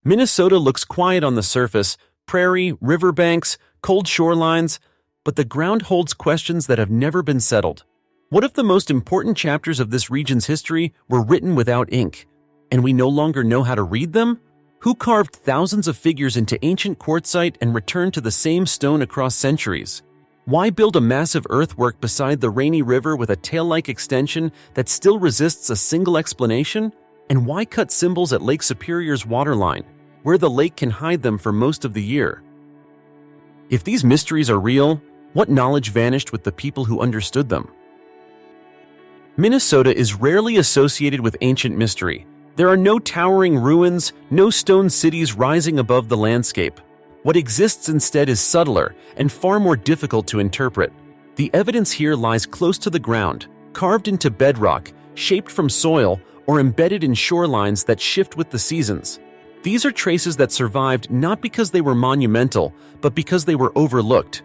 Minnesota looks quiet on the surface, prairie, riverbanks, cold shorelines, but the ground holds questions that have never been settled. What if the most important chapters of this region's history were written without ink, and we no longer know how to read them? Who carved thousands of figures into ancient quartzite and returned to the same stone across centuries? Why build a massive earthwork beside the rainy river with a tail-like extension that still resists a single explanation? And why cut symbols at Lake Superior's waterline, where the lake can hide them for most of the year? If these mysteries are real, what knowledge vanished with the people who understood them? Minnesota is rarely associated with ancient mystery. There are no towering ruins, no stone cities rising above the landscape. What exists instead is subtler and far more difficult to interpret. The evidence here lies close to the ground, carved into bedrock, shaped from soil, or embedded in shorelines that shift with the seasons. These are traces that survived not because they were monumental, but because they were overlooked.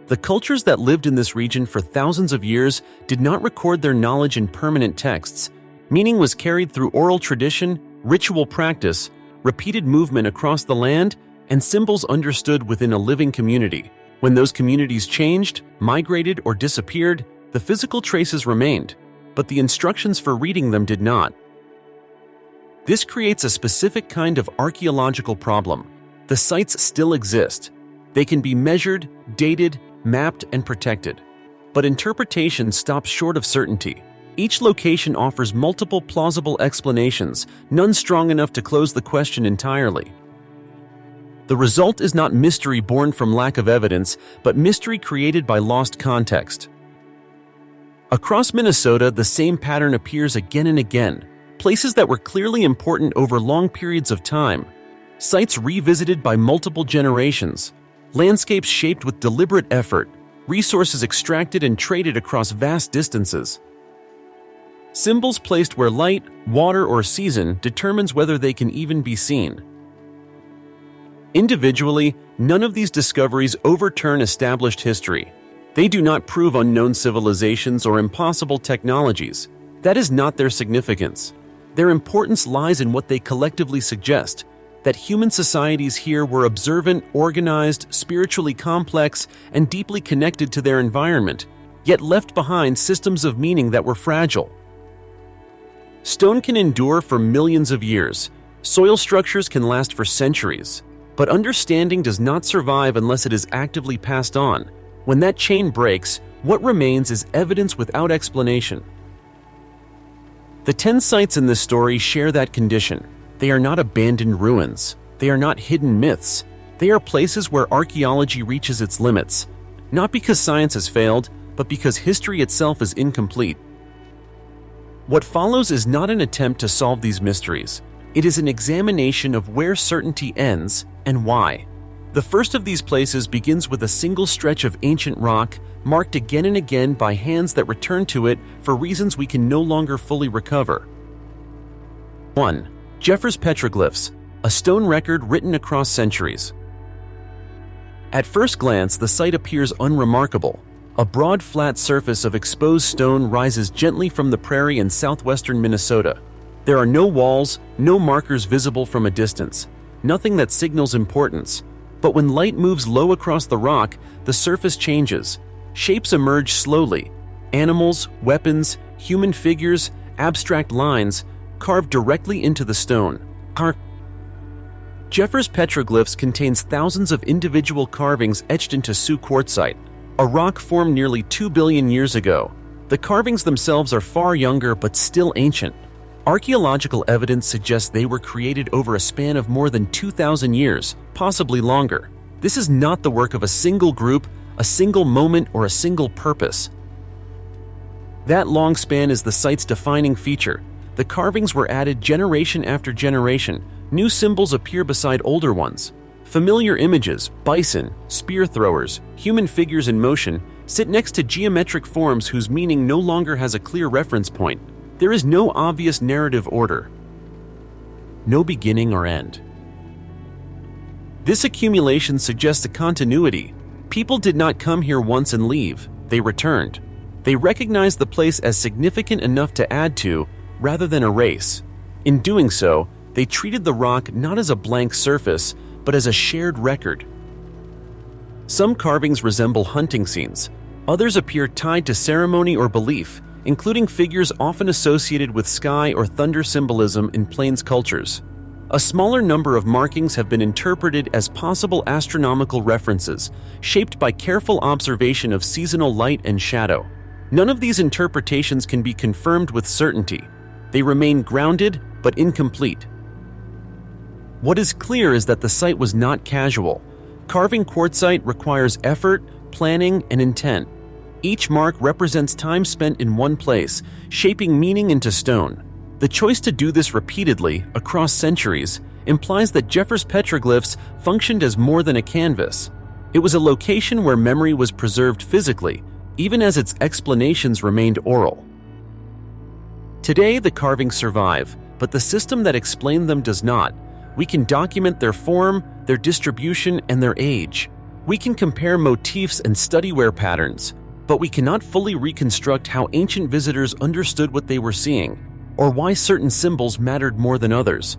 The cultures that lived in this region for thousands of years did not record their knowledge in permanent texts. Meaning was carried through oral tradition, ritual practice, repeated movement across the land, and symbols understood within a living community. When those communities changed, migrated, or disappeared, the physical traces remained, but the instructions for reading them did not. This creates a specific kind of archaeological problem. The sites still exist. They can be measured, dated, mapped, and protected. But interpretation stops short of certainty. Each location offers multiple plausible explanations, none strong enough to close the question entirely. The result is not mystery born from lack of evidence, but mystery created by lost context. Across Minnesota, the same pattern appears again and again. Places that were clearly important over long periods of time. Sites revisited by multiple generations. Landscapes shaped with deliberate effort. Resources extracted and traded across vast distances. Symbols placed where light, water, or season determines whether they can even be seen. Individually, none of these discoveries overturn established history. They do not prove unknown civilizations or impossible technologies. That is not their significance. Their importance lies in what they collectively suggest, that human societies here were observant, organized, spiritually complex, and deeply connected to their environment, yet left behind systems of meaning that were fragile. Stone can endure for millions of years. Soil structures can last for centuries. But understanding does not survive unless it is actively passed on. When that chain breaks, what remains is evidence without explanation. The 10 sites in this story share that condition. They are not abandoned ruins. They are not hidden myths. They are places where archaeology reaches its limits, not because science has failed, but because history itself is incomplete. What follows is not an attempt to solve these mysteries. It is an examination of where certainty ends and why. The first of these places begins with a single stretch of ancient rock, marked again and again by hands that return to it for reasons we can no longer fully recover. 1. Jeffers petroglyphs, a stone record written across centuries. At first glance, the site appears unremarkable. A broad, flat surface of exposed stone rises gently from the prairie in southwestern Minnesota. There are no walls, no markers visible from a distance, nothing that signals importance. But when light moves low across the rock, the surface changes. Shapes emerge slowly. Animals, weapons, human figures, abstract lines, carved directly into the stone. Jeffers petroglyphs contains thousands of individual carvings etched into Sioux quartzite, a rock formed nearly 2 billion years ago. The carvings themselves are far younger but still ancient. Archaeological evidence suggests they were created over a span of more than 2,000 years, possibly longer. This is not the work of a single group, a single moment, or a single purpose. That long span is the site's defining feature. The carvings were added generation after generation. New symbols appear beside older ones. Familiar images, bison, spear throwers, human figures in motion, sit next to geometric forms whose meaning no longer has a clear reference point. There is no obvious narrative order. No beginning or end. This accumulation suggests a continuity. People did not come here once and leave. They returned. They recognized the place as significant enough to add to, rather than erase. In doing so, They treated the rock not as a blank surface, but as a shared record. Some carvings resemble hunting scenes. Others appear tied to ceremony or belief, including figures often associated with sky or thunder symbolism in Plains cultures. A smaller number of markings have been interpreted as possible astronomical references, shaped by careful observation of seasonal light and shadow. None of these interpretations can be confirmed with certainty. They remain grounded but incomplete. What is clear is that the site was not casual. Carving quartzite requires effort, planning, and intent. Each mark represents time spent in one place, shaping meaning into stone. The choice to do this repeatedly, across centuries, implies that Jeffers petroglyphs functioned as more than a canvas. It was a location where memory was preserved physically, even as its explanations remained oral. Today, the carvings survive, but the system that explained them does not. We can document their form, their distribution, and their age. We can compare motifs and study wear patterns, but we cannot fully reconstruct how ancient visitors understood what they were seeing, or why certain symbols mattered more than others.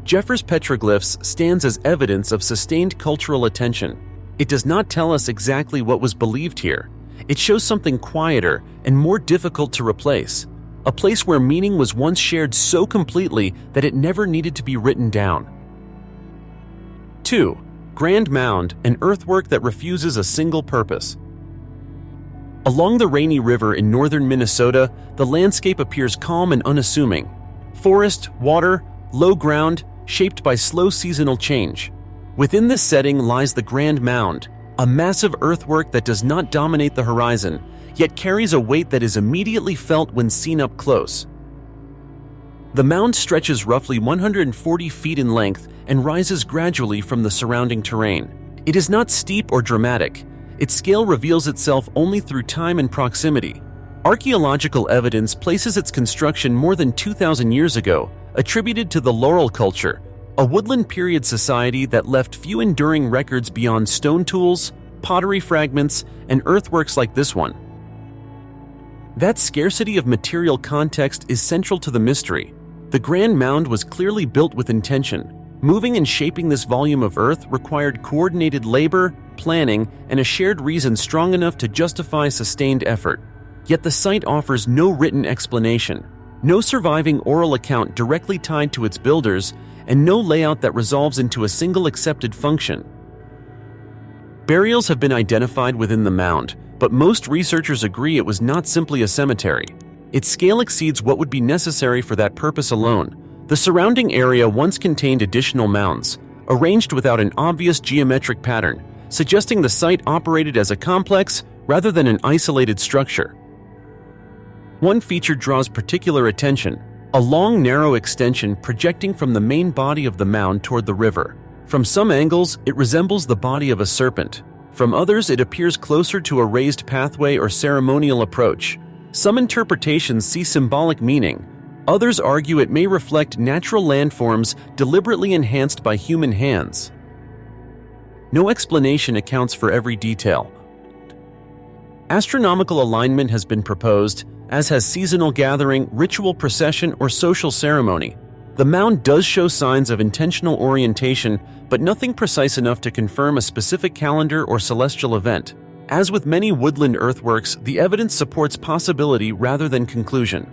Jeffers petroglyphs stands as evidence of sustained cultural attention. It does not tell us exactly what was believed here. It shows something quieter and more difficult to replace. A place where meaning was once shared so completely that it never needed to be written down. 2. Grand Mound, an earthwork that refuses a single purpose. Along the Rainy River in northern Minnesota, the landscape appears calm and unassuming. Forest, water, low ground, shaped by slow seasonal change. Within this setting lies the Grand Mound, a massive earthwork that does not dominate the horizon, yet carries a weight that is immediately felt when seen up close. The mound stretches roughly 140 feet in length and rises gradually from the surrounding terrain. It is not steep or dramatic. Its scale reveals itself only through time and proximity. Archaeological evidence places its construction more than 2,000 years ago, attributed to the Laurel culture, a woodland period society that left few enduring records beyond stone tools, pottery fragments, and earthworks like this one. That scarcity of material context is central to the mystery. The Grand Mound was clearly built with intention. Moving and shaping this volume of earth required coordinated labor, planning, and a shared reason strong enough to justify sustained effort. Yet the site offers no written explanation, no surviving oral account directly tied to its builders, and no layout that resolves into a single accepted function. Burials have been identified within the mound, but most researchers agree it was not simply a cemetery. Its scale exceeds what would be necessary for that purpose alone. The surrounding area once contained additional mounds, arranged without an obvious geometric pattern, suggesting the site operated as a complex rather than an isolated structure. One feature draws particular attention: a long, narrow extension projecting from the main body of the mound toward the river. From some angles, it resembles the body of a serpent. From others, it appears closer to a raised pathway or ceremonial approach. Some interpretations see symbolic meaning. Others argue it may reflect natural landforms deliberately enhanced by human hands. No explanation accounts for every detail. Astronomical alignment has been proposed, as has seasonal gathering, ritual procession, or social ceremony. The mound does show signs of intentional orientation, but nothing precise enough to confirm a specific calendar or celestial event. As with many woodland earthworks, the evidence supports possibility rather than conclusion.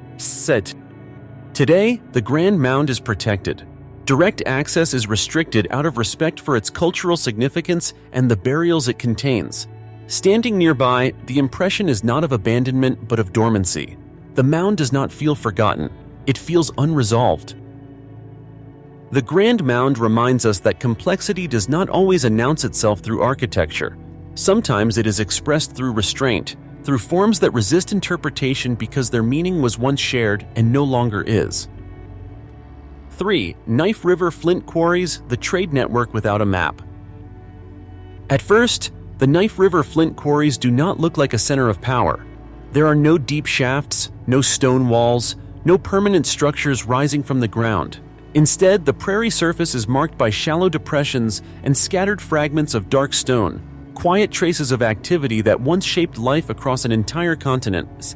Today, the Grand Mound is protected. Direct access is restricted out of respect for its cultural significance and the burials it contains. Standing nearby, the impression is not of abandonment but of dormancy. The mound does not feel forgotten. It feels unresolved. The Grand Mound reminds us that complexity does not always announce itself through architecture. Sometimes it is expressed through restraint, through forms that resist interpretation because their meaning was once shared and no longer is. 3. Knife River Flint Quarries, the trade network without a map. At first, the Knife River Flint Quarries do not look like a center of power. There are no deep shafts, no stone walls, no permanent structures rising from the ground. Instead, the prairie surface is marked by shallow depressions and scattered fragments of dark stone, quiet traces of activity that once shaped life across an entire continent.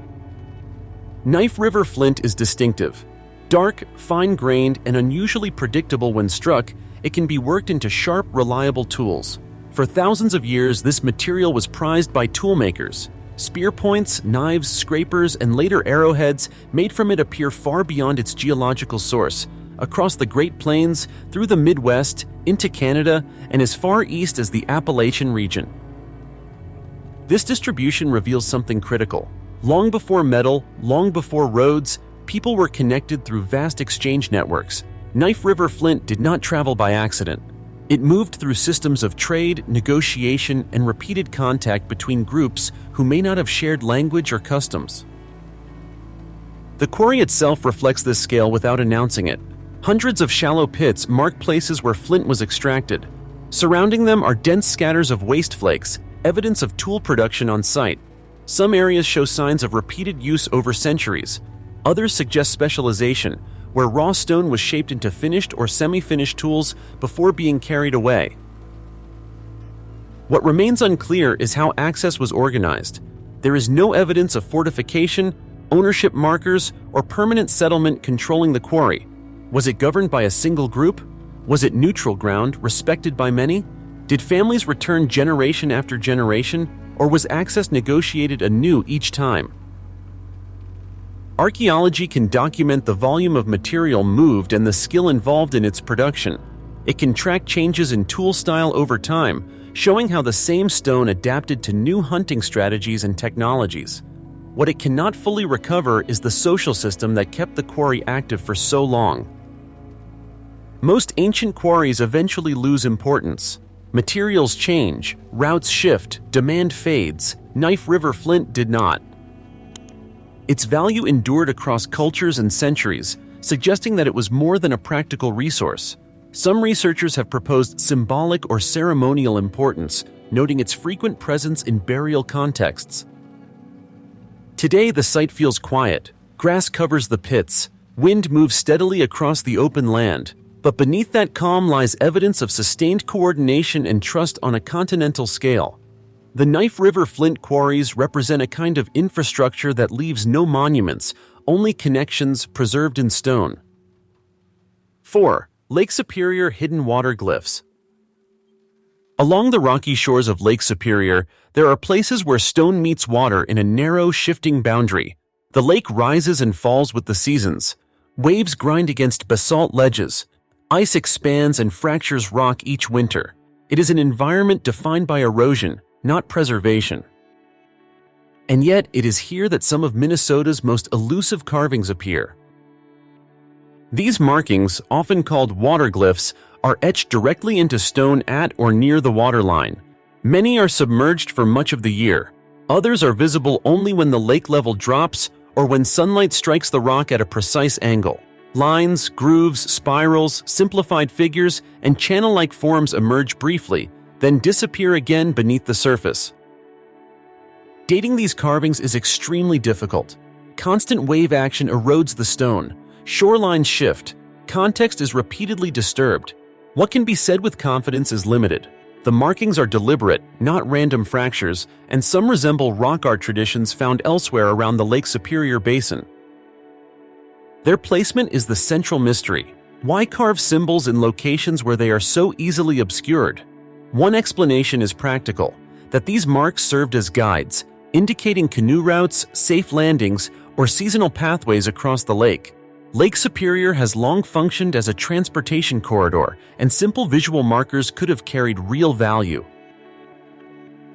Knife River flint is distinctive. Dark, fine-grained, and unusually predictable when struck, it can be worked into sharp, reliable tools. For thousands of years, this material was prized by toolmakers. Spear points, knives, scrapers, and later arrowheads made from it appear far beyond its geological source, across the Great Plains, through the Midwest, into Canada, and as far east as the Appalachian region. This distribution reveals something critical. Long before metal, long before roads, people were connected through vast exchange networks. Knife River flint did not travel by accident. It moved through systems of trade, negotiation, and repeated contact between groups who may not have shared language or customs. The quarry itself reflects this scale without announcing it. Hundreds of shallow pits mark places where flint was extracted. Surrounding them are dense scatters of waste flakes, evidence of tool production on site. Some areas show signs of repeated use over centuries. Others suggest specialization, where raw stone was shaped into finished or semi-finished tools before being carried away. What remains unclear is how access was organized. There is no evidence of fortification, ownership markers, or permanent settlement controlling the quarry. Was it governed by a single group? Was it neutral ground, respected by many? Did families return generation after generation, or was access negotiated anew each time? Archaeology can document the volume of material moved and the skill involved in its production. It can track changes in tool style over time, showing how the same stone adapted to new hunting strategies and technologies. What it cannot fully recover is the social system that kept the quarry active for so long. Most ancient quarries eventually lose importance. Materials change, routes shift, demand fades. Knife River flint did not. Its value endured across cultures and centuries, suggesting that it was more than a practical resource. Some researchers have proposed symbolic or ceremonial importance, noting its frequent presence in burial contexts. Today, the site feels quiet. Grass covers the pits. Wind moves steadily across the open land. But beneath that calm lies evidence of sustained coordination and trust on a continental scale. The Knife River flint quarries represent a kind of infrastructure that leaves no monuments, only connections preserved in stone. 4. Lake Superior hidden water glyphs. Along the rocky shores of Lake Superior, there are places where stone meets water in a narrow, shifting boundary. The lake rises and falls with the seasons. Waves grind against basalt ledges. Ice expands and fractures rock each winter. It is an environment defined by erosion, not preservation. And yet, it is here that some of Minnesota's most elusive carvings appear. These markings, often called water glyphs, are etched directly into stone at or near the waterline. Many are submerged for much of the year. Others are visible only when the lake level drops or when sunlight strikes the rock at a precise angle. Lines, grooves, spirals, simplified figures, and channel-like forms emerge briefly, then disappear again beneath the surface. Dating these carvings is extremely difficult. Constant wave action erodes the stone. Shorelines shift. Context is repeatedly disturbed. What can be said with confidence is limited. The markings are deliberate, not random fractures, and some resemble rock art traditions found elsewhere around the Lake Superior Basin. Their placement is the central mystery. Why carve symbols in locations where they are so easily obscured? One explanation is practical, that these marks served as guides, indicating canoe routes, safe landings, or seasonal pathways across the lake. Lake Superior has long functioned as a transportation corridor, and simple visual markers could have carried real value.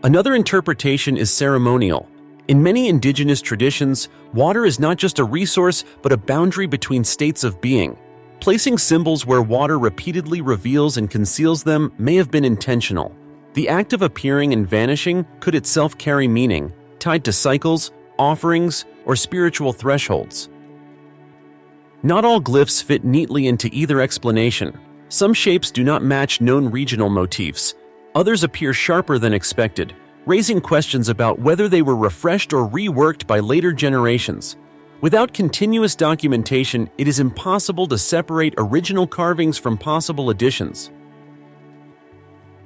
Another interpretation is ceremonial. In many indigenous traditions, water is not just a resource but a boundary between states of being. Placing symbols where water repeatedly reveals and conceals them may have been intentional. The act of appearing and vanishing could itself carry meaning, tied to cycles, offerings, or spiritual thresholds. Not all glyphs fit neatly into either explanation. Some shapes do not match known regional motifs. Others appear sharper than expected, raising questions about whether they were refreshed or reworked by later generations. Without continuous documentation, it is impossible to separate original carvings from possible additions.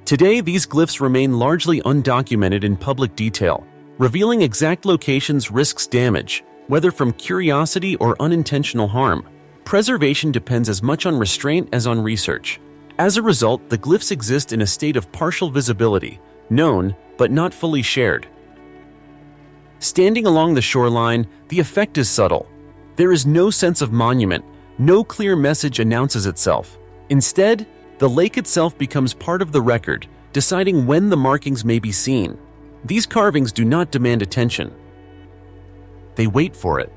Today, these glyphs remain largely undocumented in public detail. Revealing exact locations risks damage, whether from curiosity or unintentional harm. Preservation depends as much on restraint as on research. As a result, the glyphs exist in a state of partial visibility, known but not fully shared. Standing along the shoreline, the effect is subtle. There is no sense of monument, no clear message announces itself. Instead, the lake itself becomes part of the record, deciding when the markings may be seen. These carvings do not demand attention. They wait for it.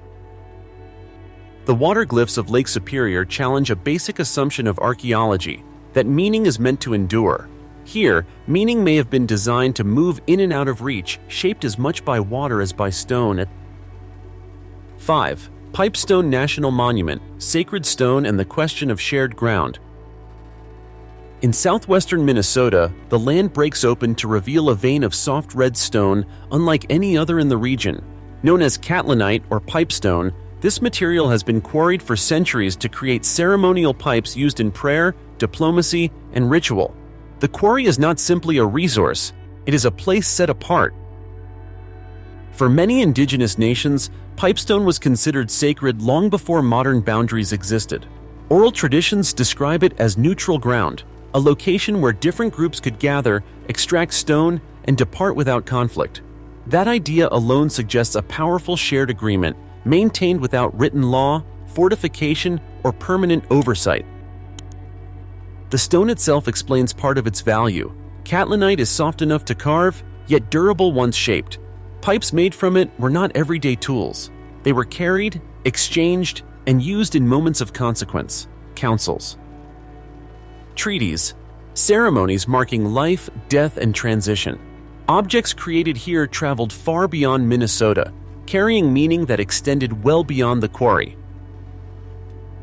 The water glyphs of Lake Superior challenge a basic assumption of archaeology, that meaning is meant to endure. Here, meaning may have been designed to move in and out of reach, shaped as much by water as by stone. 5. Pipestone National Monument, Sacred Stone and the Question of Shared Ground. In southwestern Minnesota, the land breaks open to reveal a vein of soft red stone unlike any other in the region. Known as catlinite or pipestone, this material has been quarried for centuries to create ceremonial pipes used in prayer, diplomacy, and ritual. The quarry is not simply a resource, it is a place set apart. For many indigenous nations, pipestone was considered sacred long before modern boundaries existed. Oral traditions describe it as neutral ground, a location where different groups could gather, extract stone, and depart without conflict. That idea alone suggests a powerful shared agreement, maintained without written law, fortification, or permanent oversight. The stone itself explains part of its value. Catlinite is soft enough to carve, yet durable once shaped. Pipes made from it were not everyday tools. They were carried, exchanged, and used in moments of consequence, councils, treaties, ceremonies marking life, death, and transition. Objects created here traveled far beyond Minnesota, carrying meaning that extended well beyond the quarry.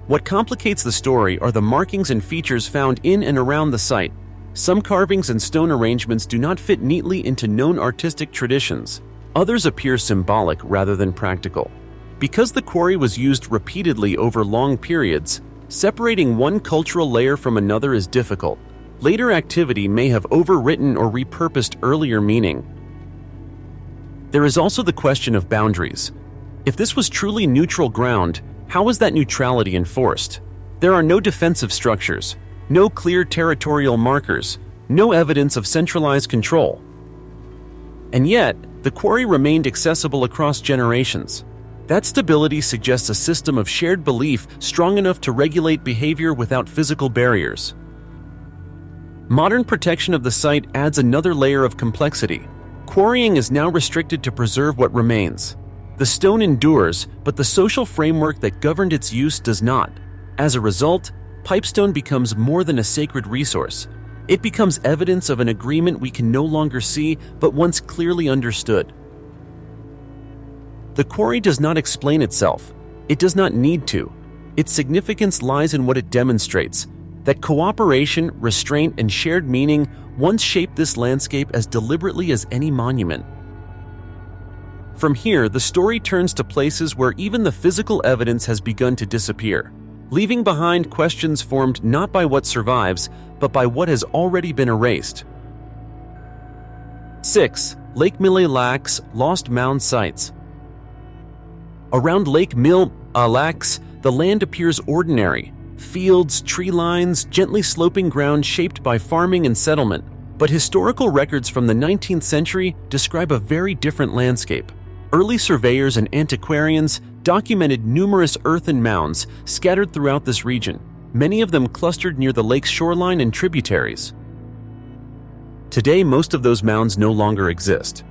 What complicates the story are the markings and features found in and around the site. Some carvings and stone arrangements do not fit neatly into known artistic traditions. Others appear symbolic rather than practical. Because the quarry was used repeatedly over long periods, separating one cultural layer from another is difficult. Later activity may have overwritten or repurposed earlier meaning. There is also the question of boundaries. If this was truly neutral ground, how was that neutrality enforced? There are no defensive structures, no clear territorial markers, no evidence of centralized control. And yet, the quarry remained accessible across generations. That stability suggests a system of shared belief strong enough to regulate behavior without physical barriers. Modern protection of the site adds another layer of complexity. Quarrying is now restricted to preserve what remains. The stone endures, but the social framework that governed its use does not. As a result, pipestone becomes more than a sacred resource. It becomes evidence of an agreement we can no longer see, but once clearly understood. The quarry does not explain itself. It does not need to. Its significance lies in what it demonstrates, that cooperation, restraint, and shared meaning once shaped this landscape as deliberately as any monument. From here, the story turns to places where even the physical evidence has begun to disappear, leaving behind questions formed not by what survives, but by what has already been erased. 6. Lake Mille Lacs Lost Mound Sites. Around Lake Mille Lacs, the land appears ordinary. Fields, tree lines, gently sloping ground shaped by farming and settlement. But historical records from the 19th century describe a very different landscape. Early surveyors and antiquarians documented numerous earthen mounds scattered throughout this region, many of them clustered near the lake's shoreline and tributaries. Today, most of those mounds no longer exist.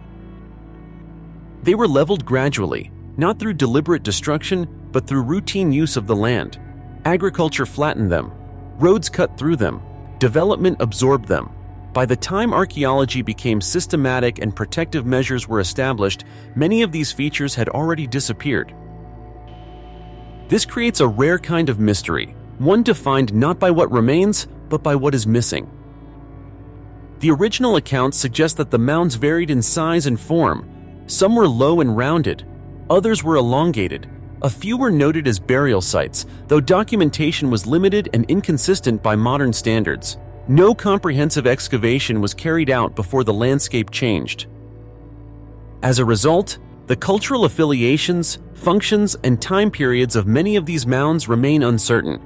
They were leveled gradually, not through deliberate destruction, but through routine use of the land. Agriculture flattened them, roads cut through them, development absorbed them. By the time archaeology became systematic and protective measures were established, many of these features had already disappeared. This creates a rare kind of mystery, one defined not by what remains, but by what is missing. The original accounts suggest that the mounds varied in size and form. Some were low and rounded, others were elongated. A few were noted as burial sites, though documentation was limited and inconsistent by modern standards. No comprehensive excavation was carried out before the landscape changed. As a result, The cultural affiliations, functions, and time periods of many of these mounds remain uncertain.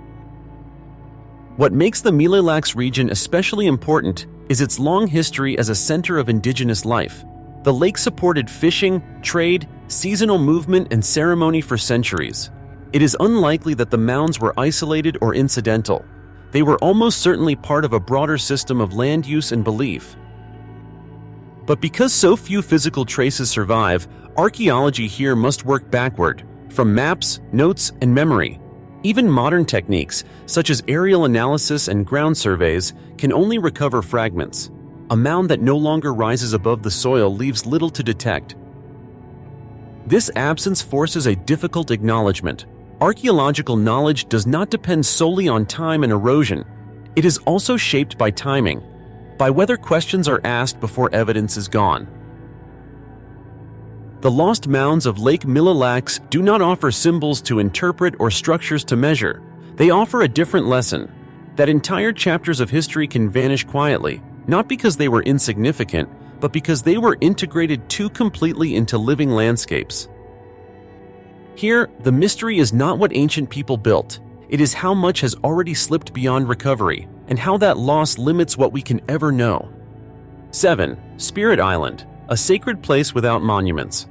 What makes the Mille Lacs region especially important is its long history as a center of indigenous life. The lake supported fishing, trade, seasonal movement, and ceremony for centuries. It is unlikely that the mounds were isolated or incidental. They were almost certainly part of a broader system of land use and belief. But because so few physical traces survive, archaeology here must work backward, from maps, notes, and memory. Even modern techniques, such as aerial analysis and ground surveys, can only recover fragments. A mound that no longer rises above the soil leaves little to detect. This absence forces a difficult acknowledgement. Archaeological knowledge does not depend solely on time and erosion. It is also shaped by timing, by whether questions are asked before evidence is gone. The lost mounds of Lake Mille Lacs do not offer symbols to interpret or structures to measure. They offer a different lesson, that entire chapters of history can vanish quietly, not because they were insignificant, but because they were integrated too completely into living landscapes. Here, the mystery is not what ancient people built. It is how much has already slipped beyond recovery, and how that loss limits what we can ever know. 7. Spirit Island, a sacred place without monuments.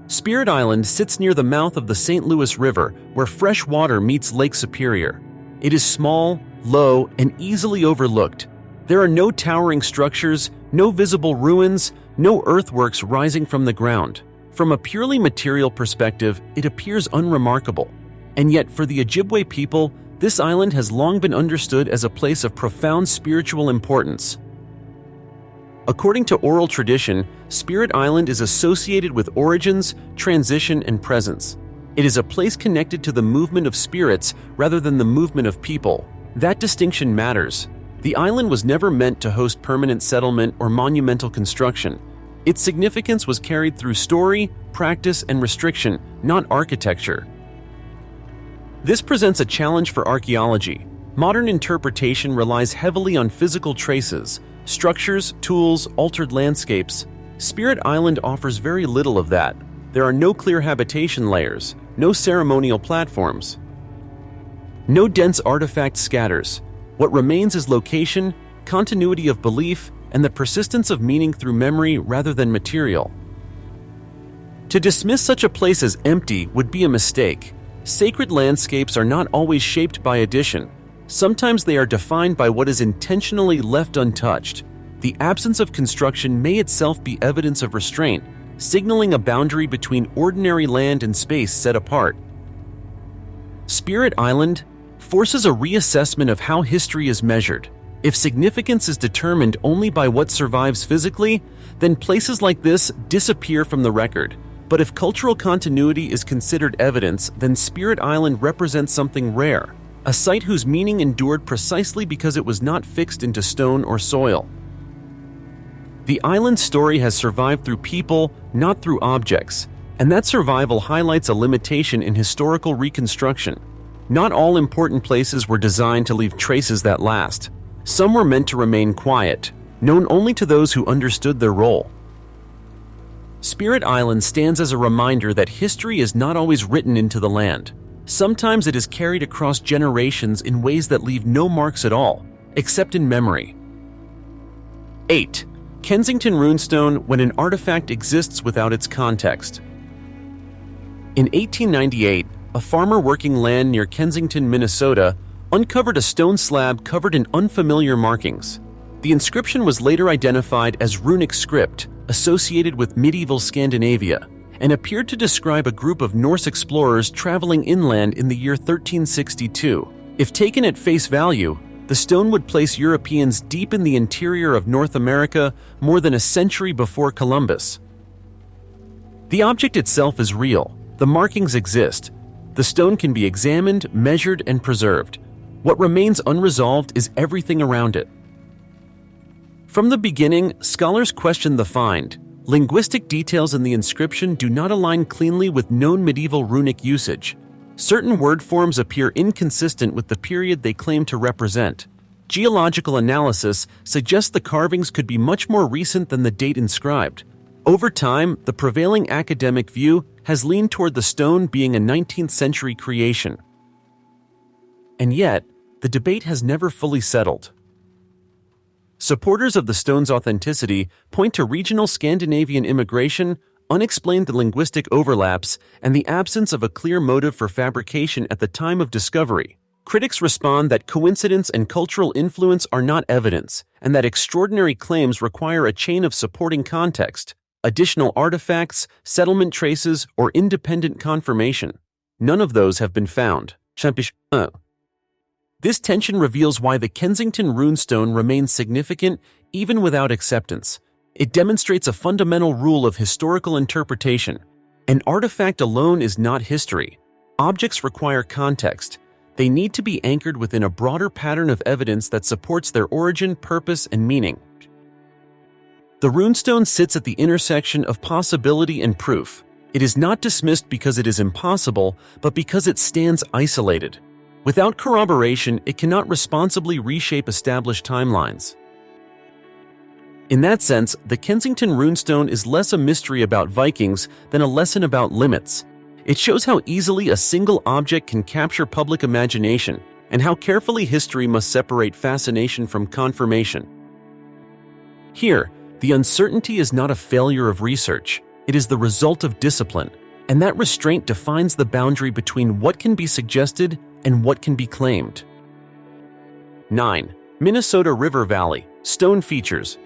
Spirit Island sits near the mouth of the St. Louis River, where fresh water meets Lake Superior. It is small, low, and easily overlooked. There are no towering structures, no visible ruins, no earthworks rising from the ground. From a purely material perspective, it appears unremarkable. And yet, for the Ojibwe people, this island has long been understood as a place of profound spiritual importance. According to oral tradition, Spirit Island is associated with origins, transition, and presence. It is a place connected to the movement of spirits rather than the movement of people. That distinction matters. The island was never meant to host permanent settlement or monumental construction. Its significance was carried through story, practice, and restriction, not architecture. This presents a challenge for archaeology. Modern interpretation relies heavily on physical traces, structures, tools, altered landscapes. Spirit Island offers very little of that. There are no clear habitation layers, no ceremonial platforms, no dense artifact scatters. What remains is location, continuity of belief, and the persistence of meaning through memory rather than material. To dismiss such a place as empty would be a mistake. Sacred landscapes are not always shaped by addition. Sometimes they are defined by what is intentionally left untouched. The absence of construction may itself be evidence of restraint, signaling a boundary between ordinary land and space set apart. Spirit Island forces a reassessment of how history is measured. If significance is determined only by what survives physically, then places like this disappear from the record. But if cultural continuity is considered evidence, then Spirit Island represents something rare, a site whose meaning endured precisely because it was not fixed into stone or soil. The island's story has survived through people, not through objects, and that survival highlights a limitation in historical reconstruction. Not all important places were designed to leave traces that last. Some were meant to remain quiet, known only to those who understood their role. Spirit Island stands as a reminder that history is not always written into the land. Sometimes it is carried across generations in ways that leave no marks at all, except in memory. 8. Kensington Runestone, when an artifact exists without its context. In 1898, a farmer working land near Kensington, Minnesota, uncovered a stone slab covered in unfamiliar markings. The inscription was later identified as runic script, associated with medieval Scandinavia, and appeared to describe a group of Norse explorers traveling inland in the year 1362. If taken at face value, the stone would place Europeans deep in the interior of North America more than a century before Columbus. The object itself is real. The markings exist. The stone can be examined, measured, and preserved. What remains unresolved is everything around it. From the beginning, scholars questioned the find. Linguistic details in the inscription do not align cleanly with known medieval runic usage. Certain word forms appear inconsistent with the period they claim to represent. Geological analysis suggests the carvings could be much more recent than the date inscribed. Over time, the prevailing academic view has leaned toward the stone being a 19th century creation. And yet, the debate has never fully settled. Supporters of the stone's authenticity point to regional Scandinavian immigration, unexplained linguistic overlaps, and the absence of a clear motive for fabrication at the time of discovery. Critics respond that coincidence and cultural influence are not evidence, and that extraordinary claims require a chain of supporting context, additional artifacts, settlement traces, or independent confirmation. None of those have been found. This tension reveals why the Kensington runestone remains significant even without acceptance. It demonstrates a fundamental rule of historical interpretation. An artifact alone is not history. Objects require context. They need to be anchored within a broader pattern of evidence that supports their origin, purpose, and meaning. The runestone sits at the intersection of possibility and proof. It is not dismissed because it is impossible, but because it stands isolated. Without corroboration, it cannot responsibly reshape established timelines. In that sense, the Kensington runestone is less a mystery about Vikings than a lesson about limits. It shows how easily a single object can capture public imagination, and how carefully history must separate fascination from confirmation. Here, the uncertainty is not a failure of research, it is the result of discipline, and that restraint defines the boundary between what can be suggested and what can be claimed. 9. Minnesota River Valley, Stone Features.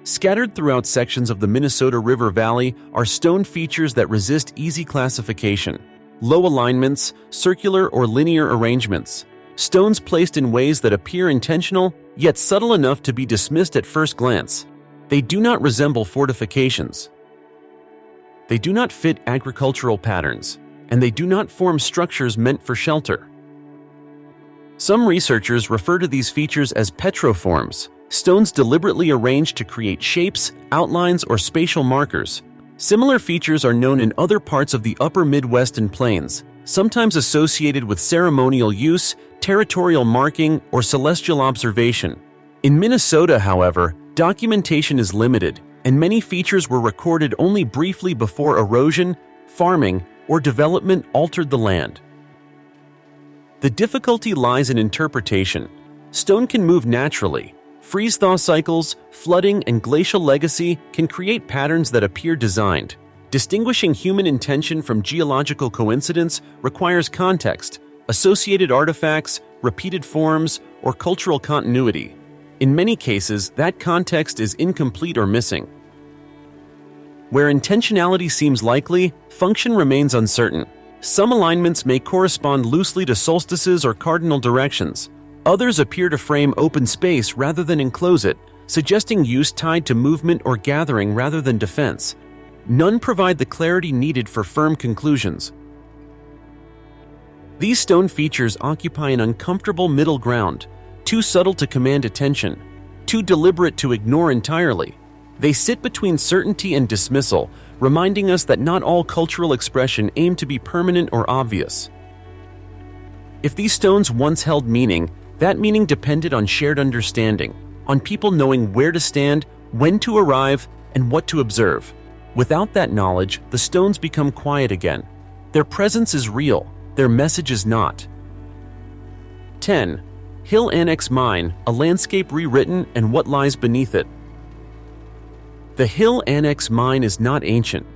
Scattered throughout sections of the Minnesota River Valley are stone features that resist easy classification. Low alignments, circular or linear arrangements. Stones placed in ways that appear intentional, yet subtle enough to be dismissed at first glance. They do not resemble fortifications. They do not fit agricultural patterns, and they do not form structures meant for shelter. Some researchers refer to these features as petroforms, stones deliberately arranged to create shapes, outlines, or spatial markers. Similar features are known in other parts of the upper Midwestern plains, sometimes associated with ceremonial use, territorial marking, or celestial observation. In Minnesota, however, documentation is limited, and many features were recorded only briefly before erosion, farming, or development altered the land. The difficulty lies in interpretation. Stone can move naturally. Freeze-thaw cycles, flooding, and glacial legacy can create patterns that appear designed. Distinguishing human intention from geological coincidence requires context, associated artifacts, repeated forms, or cultural continuity. In many cases, that context is incomplete or missing. Where intentionality seems likely, function remains uncertain. Some alignments may correspond loosely to solstices or cardinal directions. Others appear to frame open space rather than enclose it, suggesting use tied to movement or gathering rather than defense. None provide the clarity needed for firm conclusions. These stone features occupy an uncomfortable middle ground, too subtle to command attention, too deliberate to ignore entirely. They sit between certainty and dismissal, reminding us that not all cultural expression aimed to be permanent or obvious. If these stones once held meaning, that meaning depended on shared understanding, on people knowing where to stand, when to arrive, and what to observe. Without that knowledge, the stones become quiet again. Their presence is real, their message is not. 10. Hill Annex Mine, a landscape rewritten and what lies beneath it. The Hill Annex Mine is not ancient.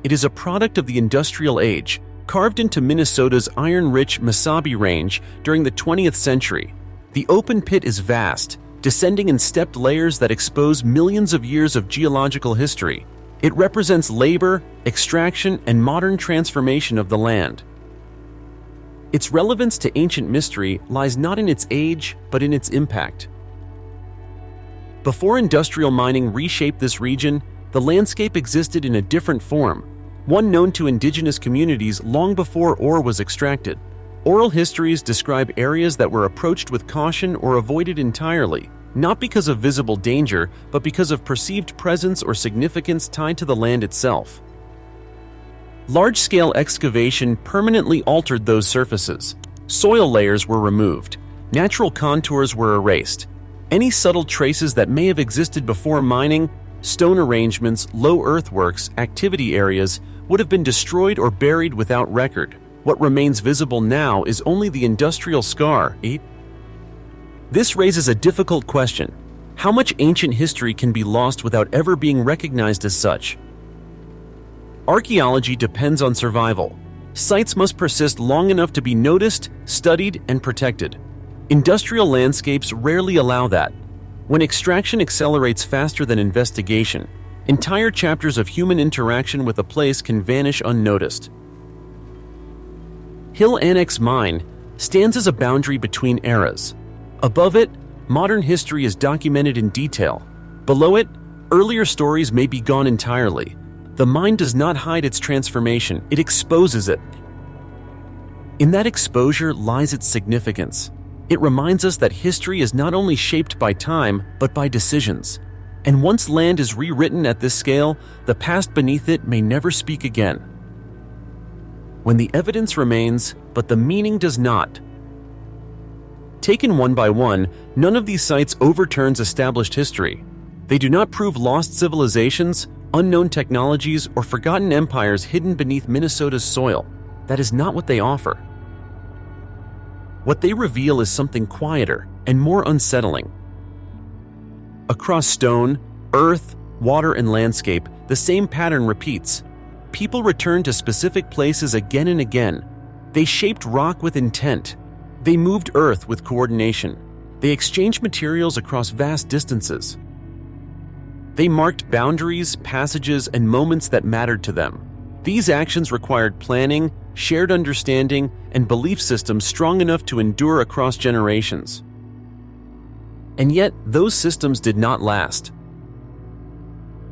It is a product of the industrial age, carved into Minnesota's iron-rich Mesabi Range during the 20th century. The open pit is vast, descending in stepped layers that expose millions of years of geological history. It represents labor, extraction, and modern transformation of the land. Its relevance to ancient mystery lies not in its age, but in its impact. Before industrial mining reshaped this region, the landscape existed in a different form, one known to indigenous communities long before ore was extracted. Oral histories describe areas that were approached with caution or avoided entirely, not because of visible danger, but because of perceived presence or significance tied to the land itself. Large-scale excavation permanently altered those surfaces. Soil layers were removed. Natural contours were erased. Any subtle traces that may have existed before mining Stone arrangements, low earthworks, activity areas would have been destroyed or buried without record. What remains visible now is only the industrial scar. This raises a difficult question. How much ancient history can be lost without ever being recognized as such? Archaeology depends on survival. Sites must persist long enough to be noticed, studied, and protected. Industrial landscapes rarely allow that. When extraction accelerates faster than investigation, entire chapters of human interaction with a place can vanish unnoticed. Hill Annex Mine stands as a boundary between eras. Above it, modern history is documented in detail. Below it, earlier stories may be gone entirely. The mine does not hide its transformation, it exposes it. In that exposure lies its significance. It reminds us that history is not only shaped by time, but by decisions. And once land is rewritten at this scale, the past beneath it may never speak again. When the evidence remains, but the meaning does not. Taken one by one, none of these sites overturns established history. They do not prove lost civilizations, unknown technologies, or forgotten empires hidden beneath Minnesota's soil. That is not what they offer. What they reveal is something quieter and more unsettling. Across stone, earth, water, and landscape, the same pattern repeats. People return to specific places again and again. They shaped rock with intent. They moved earth with coordination. They exchanged materials across vast distances. They marked boundaries, passages, and moments that mattered to them. These actions required planning, shared understanding, and belief systems strong enough to endure across generations. And yet, those systems did not last.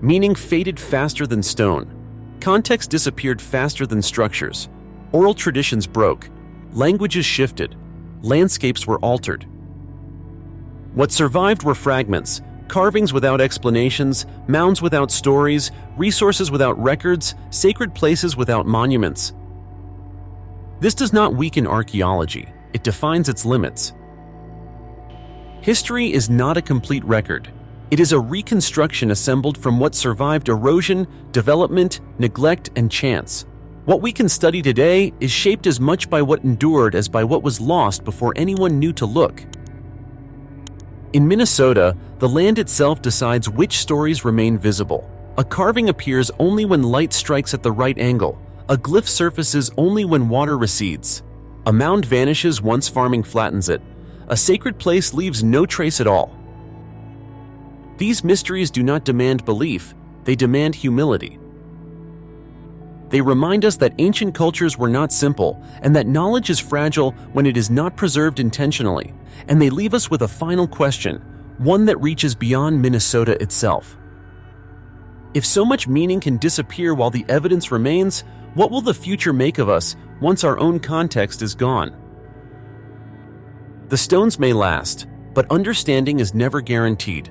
Meaning faded faster than stone. Context disappeared faster than structures. Oral traditions broke. Languages shifted. Landscapes were altered. What survived were fragments, carvings without explanations, mounds without stories, resources without records, sacred places without monuments. This does not weaken archaeology, it defines its limits. History is not a complete record. It is a reconstruction assembled from what survived erosion, development, neglect, and chance. What we can study today is shaped as much by what endured as by what was lost before anyone knew to look. In Minnesota, the land itself decides which stories remain visible. A carving appears only when light strikes at the right angle. A glyph surfaces only when water recedes. A mound vanishes once farming flattens it. A sacred place leaves no trace at all. These mysteries do not demand belief, they demand humility. They remind us that ancient cultures were not simple, and that knowledge is fragile when it is not preserved intentionally. And they leave us with a final question, one that reaches beyond Minnesota itself. If so much meaning can disappear while the evidence remains, what will the future make of us once our own context is gone? The stones may last, but understanding is never guaranteed.